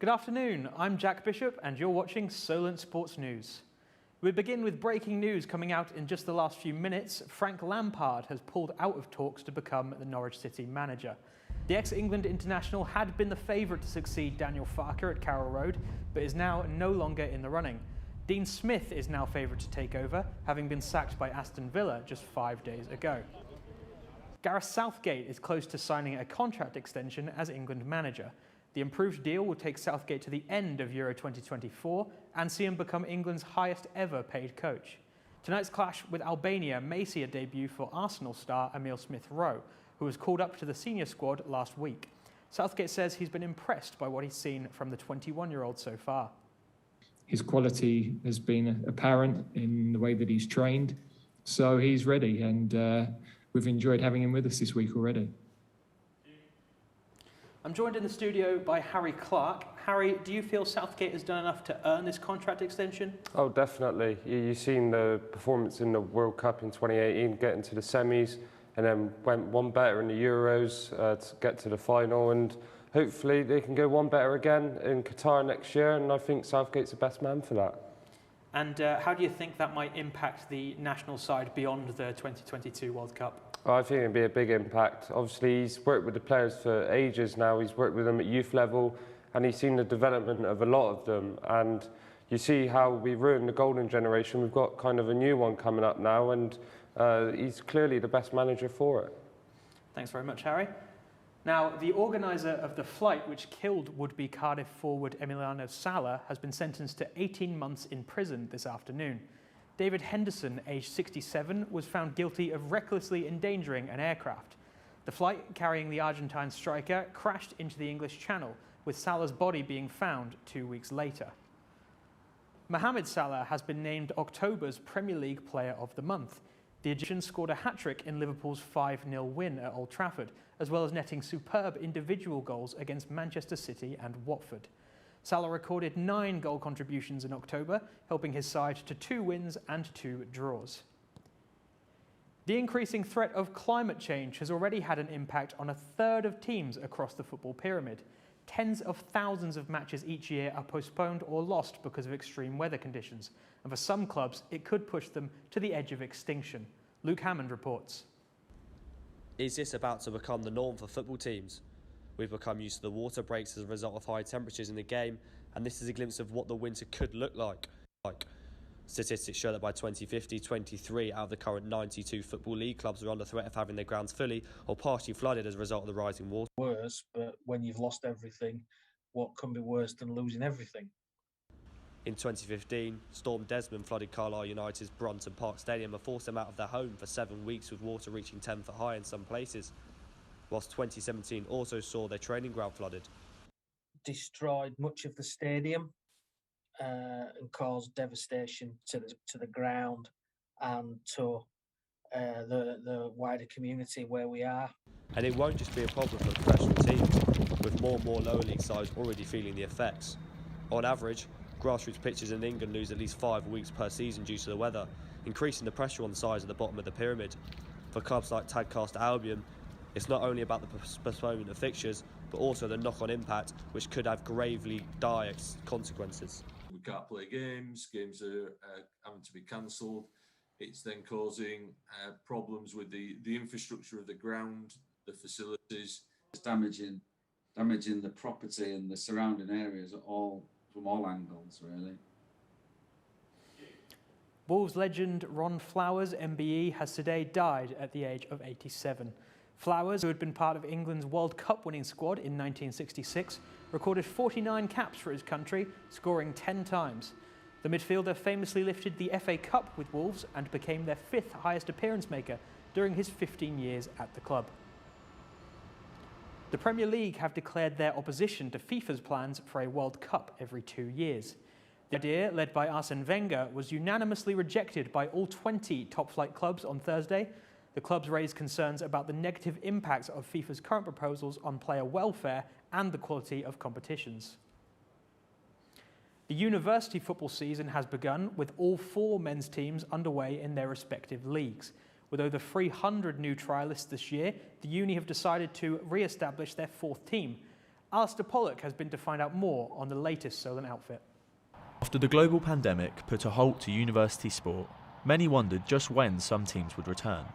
Good afternoon, I'm Jack Bishop and you're watching Solent Sports News. We begin with breaking news coming out in just the last few minutes. Frank Lampard has pulled out of talks to become the Norwich City manager. The ex-England international had been the favourite to succeed Daniel Farke at Carroll Road, but is now no longer in the running. Dean Smith is now favoured to take over, having been sacked by Aston Villa just 5 days ago. Gareth Southgate is close to signing a contract extension as England manager. The improved deal will take Southgate to the end of Euro 2024 and see him become England's highest ever paid coach. Tonight's clash with Albania may see a debut for Arsenal star Emile Smith-Rowe, who was called up to the senior squad last week. Southgate says he's been impressed by what he's seen from the 21-year-old so far. His quality has been apparent in the way that he's trained, so he's ready, and we've enjoyed having him with us this week already. I'm joined in the studio by Harry Clark. Harry, do you feel Southgate has done enough to earn this contract extension? Oh, definitely. You've seen the performance in the World Cup in 2018, getting to the semis, and then went one better in the Euros to get to the final, and hopefully they can go one better again in Qatar next year, and I think Southgate's the best man for that. And how do you think that might impact the national side beyond the 2022 World Cup? I think it'd be a big impact. Obviously, he's worked with the players for ages now. He's worked with them at youth level, and he's seen the development of a lot of them. And you see how we ruined the golden generation. We've got kind of a new one coming up now, and he's clearly the best manager for it. Thanks very much, Harry. Now, the organiser of the flight which killed would-be Cardiff forward Emiliano Sala has been sentenced to 18 months in prison this afternoon. David Henderson, aged 67, was found guilty of recklessly endangering an aircraft. The flight carrying the Argentine striker crashed into the English Channel, with Salah's body being found 2 weeks later. Mohamed Salah has been named October's Premier League Player of the Month. The Egyptian scored a hat-trick in Liverpool's 5-0 win at Old Trafford, as well as netting superb individual goals against Manchester City and Watford. Salah recorded 9 goal contributions in October, helping his side to 2 wins and 2 draws. The increasing threat of climate change has already had an impact on a third of teams across the football pyramid. Tens of thousands of matches each year are postponed or lost because of extreme weather conditions, and for some clubs it could push them to the edge of extinction. Luke Hammond reports. Is this about to become the norm for football teams? We've become used to the water breaks as a result of high temperatures in the game, and this is a glimpse of what the winter could look like. Statistics show that by 2050, 23 out of the current 92 Football League clubs are under threat of having their grounds fully or partially flooded as a result of the rising water. Worse, but when you've lost everything, what can be worse than losing everything? In 2015, Storm Desmond flooded Carlisle United's Brunton Park Stadium and forced them out of their home for 7 weeks, with water reaching 10 foot high in some places. Whilst 2017 also saw their training ground flooded. Destroyed much of the stadium and caused devastation to the ground and to the wider community where we are. And it won't just be a problem for professional teams, with more and more lower league sides already feeling the effects. On average, grassroots pitches in England lose at least 5 weeks per season due to the weather, increasing the pressure on the sides at the bottom of the pyramid. For clubs like Tadcaster Albion, it's not only about the postponement of fixtures, but also the knock-on impact, which could have gravely dire consequences. We can't play games are having to be cancelled. It's then causing problems with the infrastructure of the ground, the facilities. It's damaging the property and the surrounding areas from all angles, really. Wolves legend Ron Flowers, MBE, has today died at the age of 87. Flowers, who had been part of England's World Cup winning squad in 1966, recorded 49 caps for his country, scoring 10 times. The midfielder famously lifted the FA Cup with Wolves and became their 5th highest appearance maker during his 15 years at the club. The Premier League have declared their opposition to FIFA's plans for a World Cup every 2 years. The idea, led by Arsene Wenger, was unanimously rejected by all 20 top-flight clubs on Thursday. The clubs raised concerns about the negative impacts of FIFA's current proposals on player welfare and the quality of competitions. The university football season has begun, with all 4 men's teams underway in their respective leagues. With over 300 new trialists this year, the uni have decided to re-establish their 4th team. Alistair Pollock has been to find out more on the latest Solent outfit. After the global pandemic put a halt to university sport, many wondered just when some teams would return.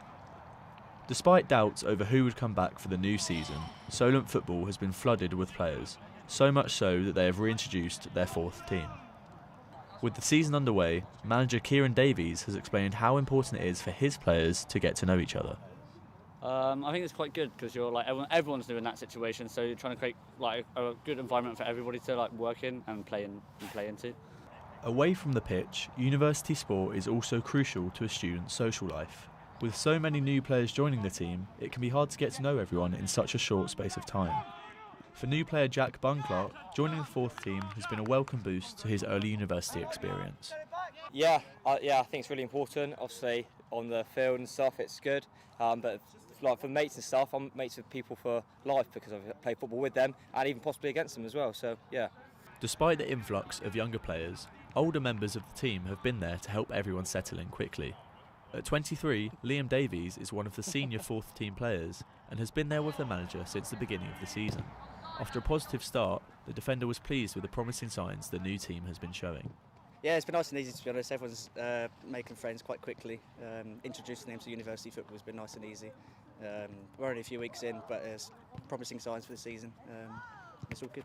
Despite doubts over who would come back for the new season, Solent football has been flooded with players, so much so that they have reintroduced their fourth team. With the season underway, manager Kieran Davies has explained how important it is for his players to get to know each other. I think it's quite good because you're like everyone's new in that situation, so you're trying to create like a good environment for everybody to like work in and play into. Away from the pitch, university sport is also crucial to a student's social life. With so many new players joining the team, it can be hard to get to know everyone in such a short space of time. For new player Jack Bunclark, joining the fourth team has been a welcome boost to his early university experience. Yeah, I think it's really important. Obviously, on the field and stuff, it's good. But like for mates and stuff, I'm mates with people for life because I've played football with them and even possibly against them as well. So yeah. Despite the influx of younger players, older members of the team have been there to help everyone settle in quickly. At 23, Liam Davies is one of the senior fourth team players and has been there with the manager since the beginning of the season. After a positive start, the defender was pleased with the promising signs the new team has been showing. Yeah, it's been nice and easy to be honest. Everyone's making friends quite quickly. Introducing them to university football has been nice and easy. We're only a few weeks in, but there's promising signs for the season. It's all good.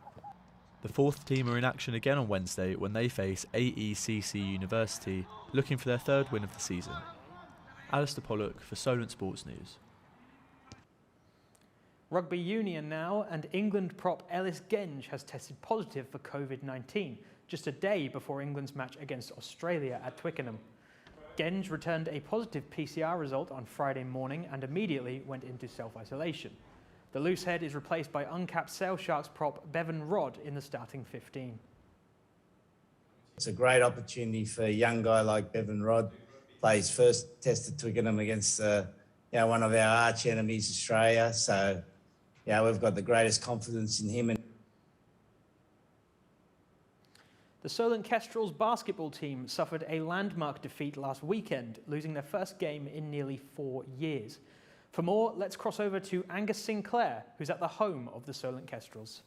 The fourth team are in action again on Wednesday when they face AECC University, looking for their third win of the season. Alistair Pollock for Solent Sports News. Rugby union now, and England prop Ellis Genge has tested positive for COVID-19, just a day before England's match against Australia at Twickenham. Genge returned a positive PCR result on Friday morning and immediately went into self-isolation. The loose head is replaced by uncapped Sale Sharks prop Bevan Rodd in the starting 15. It's a great opportunity for a young guy like Bevan Rodd. Plays first test at Twickenham against one of our arch enemies, Australia. So, we've got the greatest confidence in him. The Solent Kestrels basketball team suffered a landmark defeat last weekend, losing their first game in nearly 4 years. For more, let's cross over to Angus Sinclair, who's at the home of the Solent Kestrels.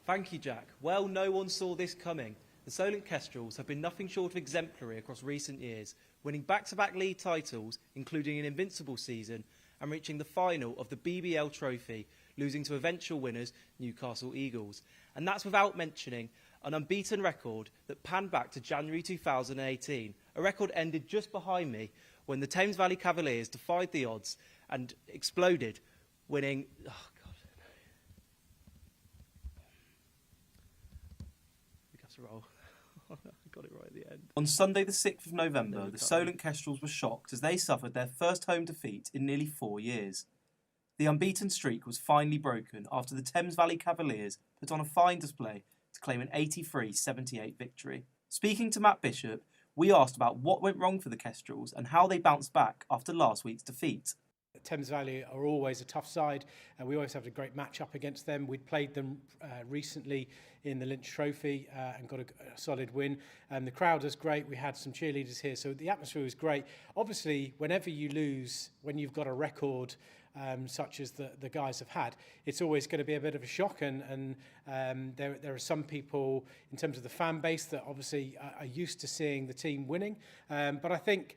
Thank you, Jack. Well, no one saw this coming. The Solent Kestrels have been nothing short of exemplary across recent years, winning back-to-back league titles, including an invincible season, and reaching the final of the BBL Trophy, losing to eventual winners Newcastle Eagles. And that's without mentioning an unbeaten record that panned back to January 2018, a record ended just behind me when the Thames Valley Cavaliers defied the odds and exploded, winning... Oh, God. We got to roll. I got it right at the end. On Sunday the 6th of November, the Solent Kestrels were shocked as they suffered their first home defeat in nearly 4 years. The unbeaten streak was finally broken after the Thames Valley Cavaliers put on a fine display to claim an 83-78 victory. Speaking to Matt Bishop, we asked about what went wrong for the Kestrels and how they bounced back after last week's defeat. Thames Valley are always a tough side, and we always have a great match-up against them. We'd played them recently in the Lynch Trophy and got a solid win. The crowd was great. We had some cheerleaders here, so the atmosphere was great. Obviously, whenever you lose, when you've got a record such as the guys have had, it's always going to be a bit of a shock, and there are some people in terms of the fan base that obviously are used to seeing the team winning, but I think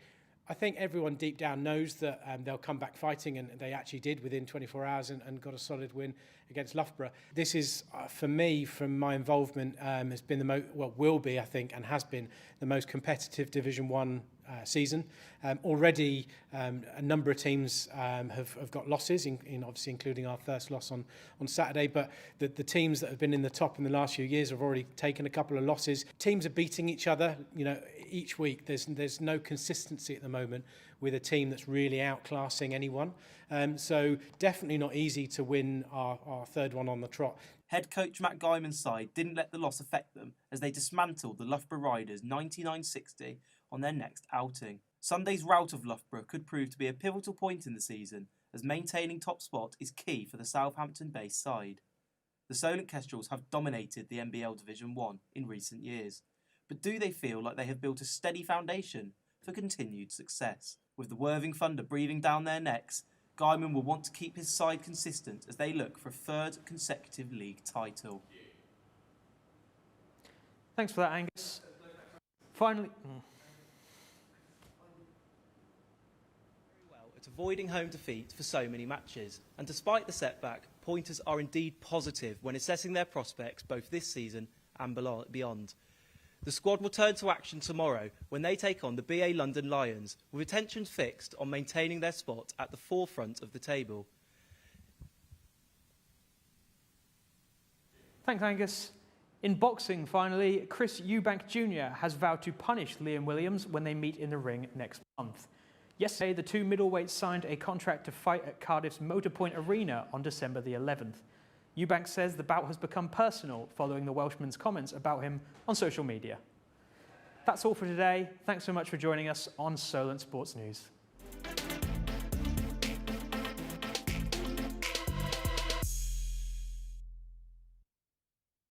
everyone deep down knows that they'll come back fighting, and they actually did within 24 hours and got a solid win against Loughborough. This is, for me, from my involvement, has been will be, I think, and has been the most competitive Division 1 season. Already, a number of teams have got losses, in obviously including our first loss on Saturday. But the teams that have been in the top in the last few years have already taken a couple of losses. Teams are beating each other, each week. There's no consistency at the moment with a team that's really outclassing anyone. So definitely not easy to win our third one on the trot. Head coach Matt Guyman's side didn't let the loss affect them as they dismantled the Loughborough Riders 99-60 on their next outing. Sunday's rout of Loughborough could prove to be a pivotal point in the season, as maintaining top spot is key for the Southampton-based side. The Solent Kestrels have dominated the NBL Division 1 in recent years, but do they feel like they have built a steady foundation for continued success? With the Worthing Thunder breathing down their necks, Guyman will want to keep his side consistent as they look for a third consecutive league title. Thanks for that, Angus. Finally... At avoiding home defeat for so many matches, and despite the setback, pointers are indeed positive when assessing their prospects both this season and beyond. The squad will turn to action tomorrow when they take on the BA London Lions, with attention fixed on maintaining their spot at the forefront of the table. Thanks, Angus. In boxing, finally, Chris Eubank Jr. has vowed to punish Liam Williams when they meet in the ring next month. Yesterday, the two middleweights signed a contract to fight at Cardiff's Motorpoint Arena on December the 11th. Eubank says the bout has become personal following the Welshman's comments about him on social media. That's all for today. Thanks so much for joining us on Solent Sports News.